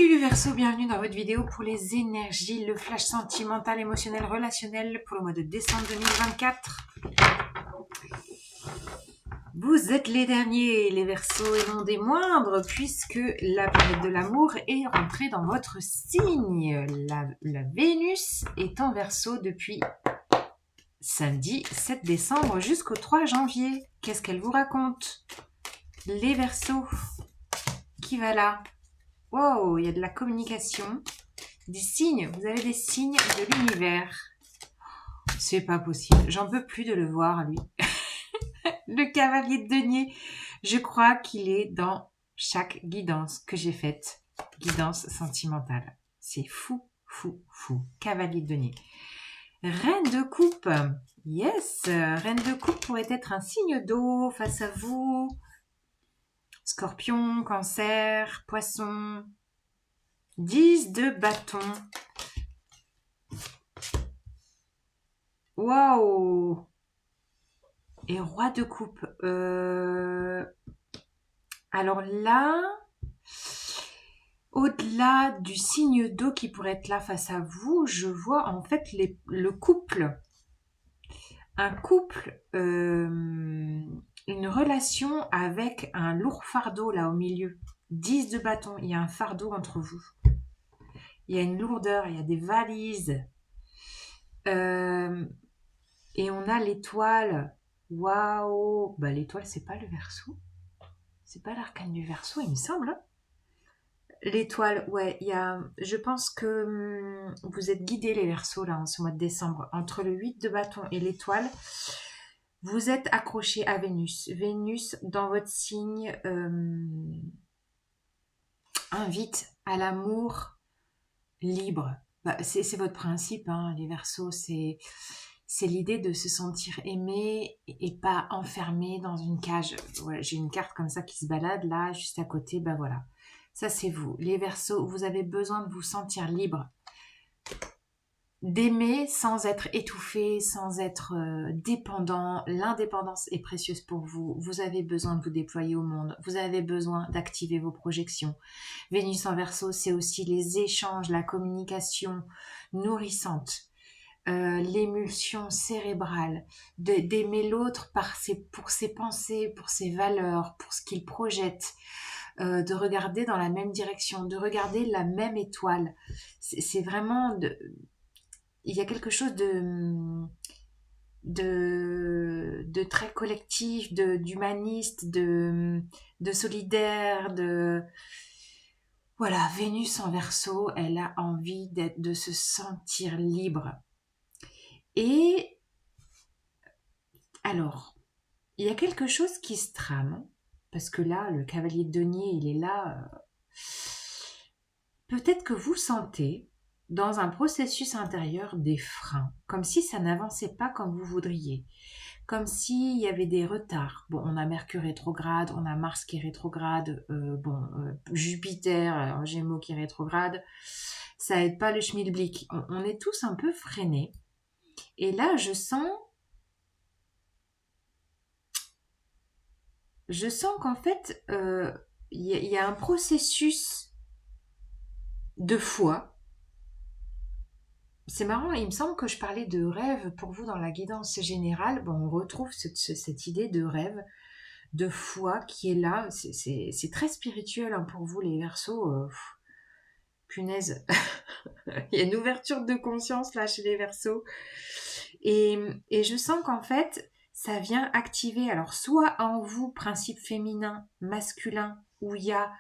Salut Verseau, bienvenue dans votre vidéo pour les énergies, le flash sentimental, émotionnel, relationnel pour le mois de décembre 2024. Vous êtes les derniers, les Verseaux, et non des moindres, puisque la planète de l'amour est rentrée dans votre signe. La Vénus est en Verseau depuis samedi 7 décembre jusqu'au 3 janvier. Qu'est-ce qu'elle vous raconte? Les Verseaux, qui va là? Wow, il y a de la communication, des signes, vous avez des signes de l'univers. C'est pas possible, j'en peux plus de le voir, lui. Le cavalier de denier, je crois qu'il est dans chaque guidance que j'ai faite, guidance sentimentale. C'est fou, fou, fou. Cavalier de denier. Reine de coupe, yes, reine de coupe pourrait être un signe d'eau face à vous. Scorpion, cancer, poisson. 10 de bâton. Waouh! Et roi de coupe. Alors là, au-delà du signe d'eau qui pourrait être là face à vous, je vois en fait le couple. Un couple, une relation avec un lourd fardeau là au milieu. 10 de bâton, il y a un fardeau entre vous. Il y a une lourdeur, il y a des valises. Et on a l'étoile. Waouh! Bah, l'étoile, c'est pas le Verseau. C'est pas l'arcane du Verseau, il me semble. Hein. L'étoile, ouais, je pense que vous êtes guidés les Verseaux là en ce mois de décembre. Entre le 8 de bâton et l'étoile, vous êtes accrochés à Vénus. Vénus, dans votre signe, invite à l'amour libre. Bah, c'est votre principe, hein, les Verseaux, c'est l'idée de se sentir aimé et pas enfermé dans une cage. Voilà, j'ai une carte comme ça qui se balade là, juste à côté, ben voilà. Ça, c'est vous. Les Verseaux, vous avez besoin de vous sentir libre. D'aimer sans être étouffé, sans être dépendant. L'indépendance est précieuse pour vous. Vous avez besoin de vous déployer au monde. Vous avez besoin d'activer vos projections. Vénus en Verseau, c'est aussi les échanges, la communication nourrissante. L'émulsion cérébrale, d'aimer l'autre pour ses pensées, pour ses valeurs, pour ce qu'il projette, de regarder dans la même direction, de regarder la même étoile. C'est vraiment... il y a quelque chose de très collectif, d'humaniste, de solidaire, Voilà, Vénus en Verseau, elle a envie de se sentir libre. Et alors, il y a quelque chose qui se trame, parce que là, le cavalier de denier, il est là. Peut-être que vous sentez, dans un processus intérieur, des freins, comme si ça n'avançait pas comme vous voudriez, comme s'il y avait des retards. Bon, on a Mercure rétrograde, on a Mars qui est rétrograde, Jupiter en Gémeaux qui est rétrograde, ça aide pas le schmilblick. On est tous un peu freinés. Et là, je sens qu'en fait, y a un processus de foi. C'est marrant, il me semble que je parlais de rêve pour vous dans la guidance générale. Bon, on retrouve cette idée de rêve, de foi qui est là. C'est très spirituel hein, pour vous les Verseaux. Punaise, il y a une ouverture de conscience là chez les Verseaux. Et je sens qu'en fait, ça vient activer, alors soit en vous, principe féminin, masculin, où il y a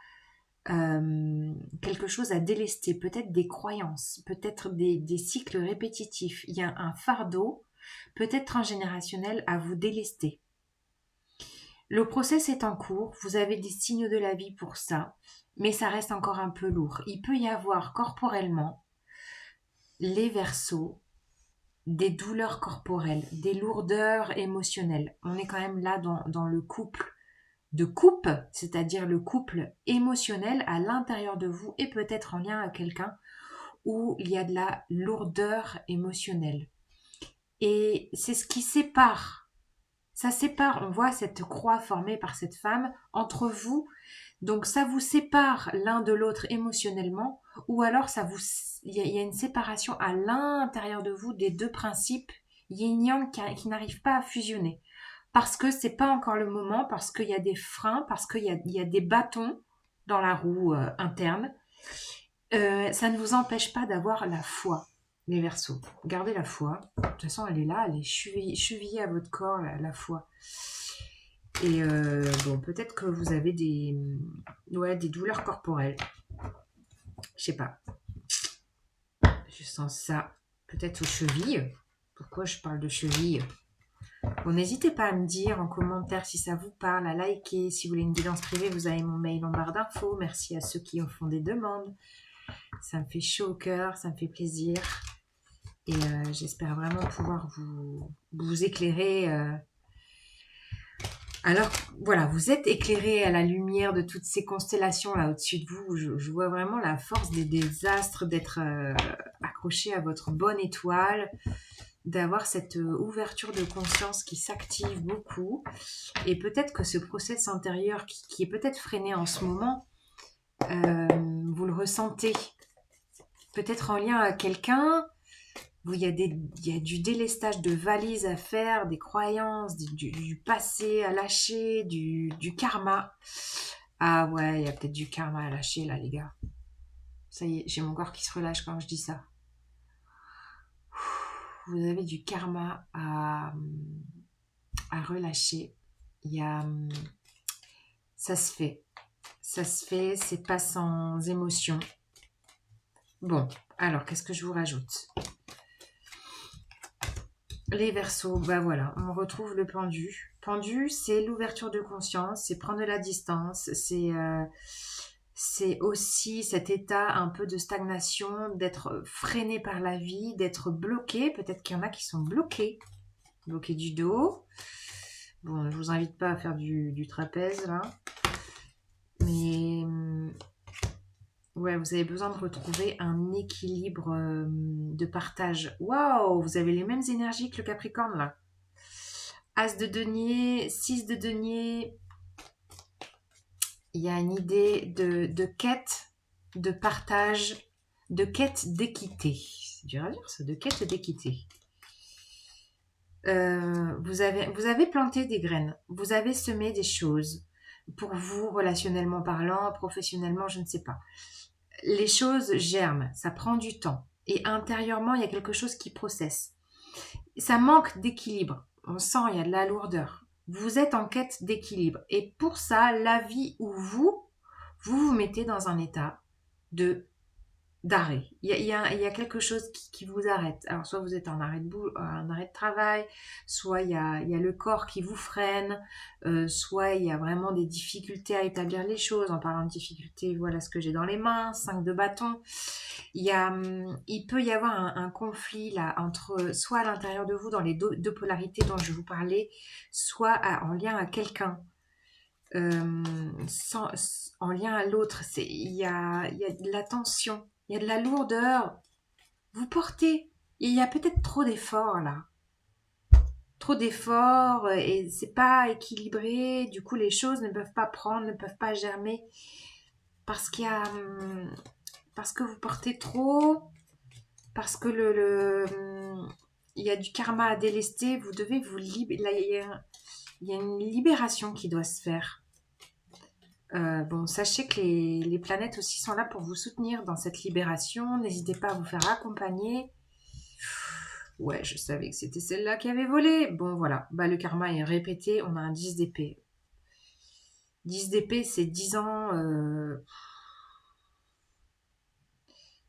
quelque chose à délester, peut-être des croyances, peut-être des cycles répétitifs, il y a un fardeau, peut-être transgénérationnel à vous délester. Le process est en cours, vous avez des signes de la vie pour ça, mais ça reste encore un peu lourd. Il peut y avoir corporellement, les Verseaux, des douleurs corporelles, des lourdeurs émotionnelles. On est quand même là dans le couple de coupe, c'est-à-dire le couple émotionnel à l'intérieur de vous et peut-être en lien avec quelqu'un où il y a de la lourdeur émotionnelle. Et c'est ce qui sépare. Ça sépare, on voit cette croix formée par cette femme entre vous. Donc ça vous sépare l'un de l'autre émotionnellement, ou alors il y a une séparation à l'intérieur de vous des deux principes yin-yang qui n'arrivent pas à fusionner. Parce que c'est pas encore le moment, parce qu'il y a des freins, parce il y a des bâtons dans la roue interne. Ça ne vous empêche pas d'avoir la foi, les Verseaux. Gardez la foi. De toute façon, elle est là, elle est chevillée à votre corps, la foi. Et bon, peut-être que vous avez des douleurs corporelles. Je sais pas. Je sens ça. Peut-être aux chevilles. Pourquoi je parle de chevilles? Bon, n'hésitez pas à me dire en commentaire si ça vous parle, à liker. Si vous voulez une guidance privée, vous avez mon mail en barre d'infos. Merci à ceux qui en font des demandes. Ça me fait chaud au cœur, ça me fait plaisir. Et j'espère vraiment pouvoir vous éclairer. Alors voilà, vous êtes éclairé à la lumière de toutes ces constellations là au-dessus de vous. Je vois vraiment la force des astres, d'être accroché à votre bonne étoile, d'avoir cette ouverture de conscience qui s'active beaucoup. Et peut-être que ce process intérieur qui est peut-être freiné en ce moment, vous le ressentez. Peut-être en lien à quelqu'un. Il y a du délestage de valises à faire, des croyances, du passé à lâcher, du karma. Ah ouais, il y a peut-être du karma à lâcher là, les gars. Ça y est, j'ai mon corps qui se relâche quand je dis ça. Vous avez du karma à relâcher. Il y a, ça se fait. Ça se fait, c'est pas sans émotion. Bon, alors qu'est-ce que je vous rajoute ? Les Verseaux, bah voilà, on retrouve le pendu. Pendu, c'est l'ouverture de conscience, c'est prendre de la distance, c'est aussi cet état un peu de stagnation, d'être freiné par la vie, d'être bloqué. Peut-être qu'il y en a qui sont bloqués du dos. Bon, je vous invite pas à faire du trapèze là, mais ouais, vous avez besoin de retrouver un équilibre de partage. Waouh, vous avez les mêmes énergies que le Capricorne là. As de denier, 6 de denier. Il y a une idée de quête, de partage, de quête d'équité. C'est dur à dire ça, de quête d'équité. Vous avez planté des graines, vous avez semé des choses. Pour vous, relationnellement parlant, professionnellement, je ne sais pas. Les choses germent, ça prend du temps. Et intérieurement, il y a quelque chose qui processe. Ça manque d'équilibre. On sent, il y a de la lourdeur. Vous êtes en quête d'équilibre. Et pour ça, la vie ou vous mettez dans un état d'arrêt. Il y a quelque chose qui vous arrête. Alors, soit vous êtes en arrêt de travail, soit il y a le corps qui vous freine, soit il y a vraiment des difficultés à établir les choses. En parlant de difficultés, voilà ce que j'ai dans les mains, 5 de bâton. Il peut y avoir un conflit là entre soit à l'intérieur de vous dans les deux polarités dont je vous parlais, soit en lien à quelqu'un. En lien à l'autre, il y a de la tension, il y a de la lourdeur. Vous portez, il y a peut-être trop d'efforts là, trop d'efforts et c'est pas équilibré. Du coup, les choses ne peuvent pas prendre, ne peuvent pas germer parce parce que vous portez trop, parce que il y a du karma à délester. Vous devez vous libérer. Il y a une libération qui doit se faire. Bon, sachez que les planètes aussi sont là pour vous soutenir dans cette libération. N'hésitez pas à vous faire accompagner. Ouais, je savais que c'était celle-là qui avait volé. Bon, voilà. Bah, le karma est répété. On a un 10 d'épée. 10 d'épée, c'est 10 ans...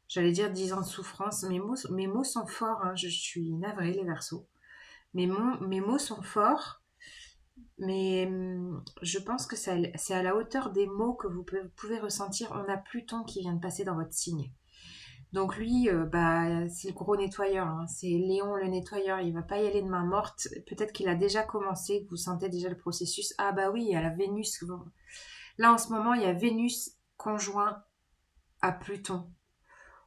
J'allais dire 10 ans de souffrance. Mes mots sont forts. Hein. Je suis navrée, les Verseaux. Mes mots sont forts. Mais je pense que c'est à la hauteur des mots que vous pouvez ressentir. On a Pluton qui vient de passer dans votre signe. Donc lui, c'est le gros nettoyeur. Hein. C'est Léon le nettoyeur. Il va pas y aller de main morte. Peut-être qu'il a déjà commencé, que vous sentez déjà le processus. Ah bah oui, il y a la Vénus. Là, en ce moment, il y a Vénus conjoint à Pluton.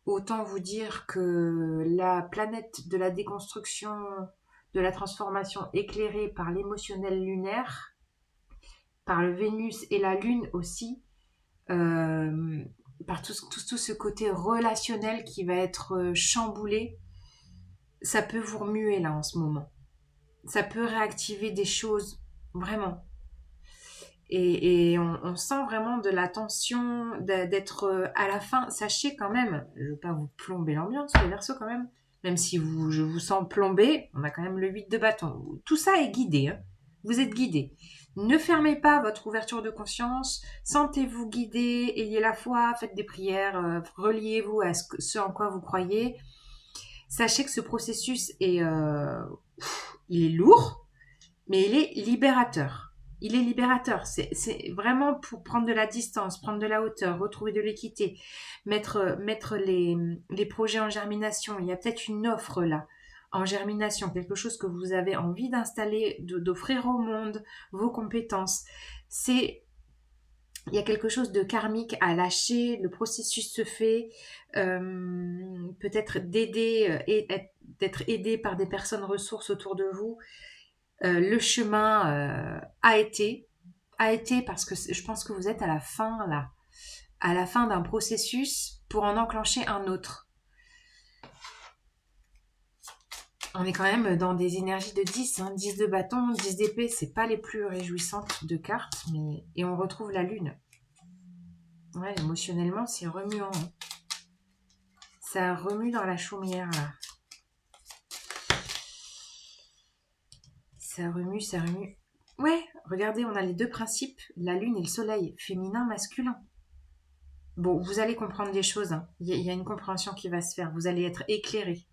Autant vous dire que la planète de la déconstruction, de la transformation éclairée par l'émotionnel lunaire, par le Vénus et la Lune aussi, par tout ce côté relationnel qui va être chamboulé. Ça peut vous remuer là en ce moment. Ça peut réactiver des choses, vraiment. Et on sent vraiment de la tension, d'être à la fin. Sachez quand même, je ne veux pas vous plomber l'ambiance, les Verseaux quand même. Même si je vous sens plombé, on a quand même le 8 de bâton. Tout ça est guidé. Hein. Vous êtes guidé. Ne fermez pas votre ouverture de conscience. Sentez-vous guidé. Ayez la foi. Faites des prières. Reliez-vous à ce en quoi vous croyez. Sachez que ce processus il est lourd, mais il est libérateur. Il est libérateur. C'est vraiment pour prendre de la distance, prendre de la hauteur, retrouver de l'équité, mettre les projets en germination. Il y a peut-être une offre là, en germination, quelque chose que vous avez envie d'installer, d'offrir au monde, vos compétences. Il y a quelque chose de karmique à lâcher, le processus se fait, peut-être d'être aidé par des personnes ressources autour de vous. Le chemin a été parce que je pense que vous êtes à la fin là, à la fin d'un processus pour en enclencher un autre. On est quand même dans des énergies de 10, 10 de bâton, 10 d'épée, c'est pas les plus réjouissantes de cartes, et on retrouve la lune. Ouais, émotionnellement, c'est remuant. Hein. Ça remue dans la chaumière là. Ça remue, ça remue. Ouais, regardez, on a les deux principes, la lune et le soleil, féminin, masculin. Bon, vous allez comprendre des choses. Hein. Il y a une compréhension qui va se faire. Vous allez être éclairé.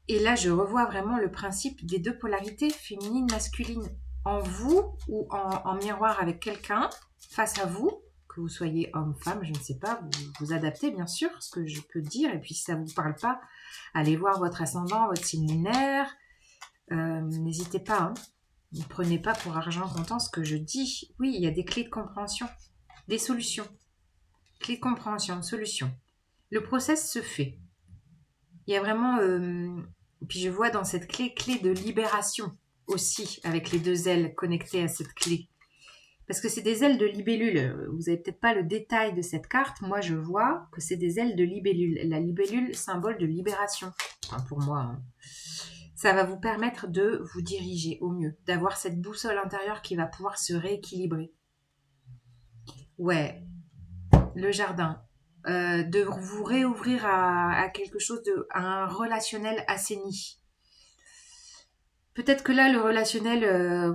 Et là, je revois vraiment le principe des deux polarités, féminine, masculine, en vous ou en miroir avec quelqu'un face à vous, que vous soyez homme, femme, je ne sais pas, vous adaptez bien sûr ce que je peux dire. Et puis si ça ne vous parle pas, allez voir votre ascendant, votre signe lunaire. N'hésitez pas. Hein. Ne prenez pas pour argent comptant ce que je dis. Oui, il y a des clés de compréhension, des solutions. Clés de compréhension, solution. Le process se fait. Il y a vraiment... puis je vois dans cette clé de libération aussi, avec les deux ailes connectées à cette clé. Parce que c'est des ailes de libellule. Vous n'avez peut-être pas le détail de cette carte. Moi, je vois que c'est des ailes de libellule. La libellule, symbole de libération. Enfin, pour moi. Hein. Ça va vous permettre de vous diriger au mieux. D'avoir cette boussole intérieure qui va pouvoir se rééquilibrer. Ouais, le jardin. De vous réouvrir à quelque chose à un relationnel assaini. Peut-être que là, le relationnel,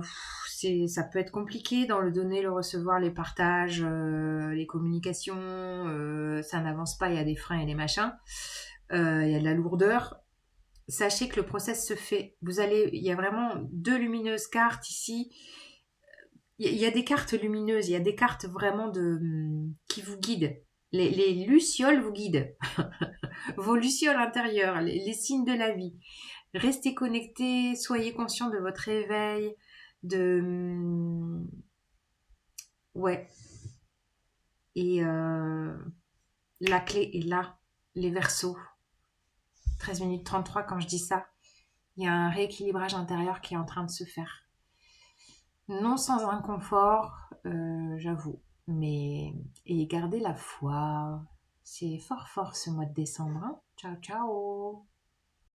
ça peut être compliqué dans le donner, le recevoir, les partages, les communications. Ça n'avance pas, il y a des freins et des machins. Il y a de la lourdeur. Sachez que le process se fait. Il y a vraiment deux lumineuses cartes ici. Il y a des cartes lumineuses, il y a des cartes vraiment qui vous guident. Les lucioles vous guident. Vos lucioles intérieures, les signes de la vie. Restez connectés, soyez conscients de votre éveil, ouais. Et la clé est là, les Verseaux. 13 minutes 33 quand je dis ça. Il y a un rééquilibrage intérieur qui est en train de se faire. Non sans inconfort, j'avoue. Et gardez la foi. C'est fort fort ce mois de décembre. Hein. Ciao, ciao.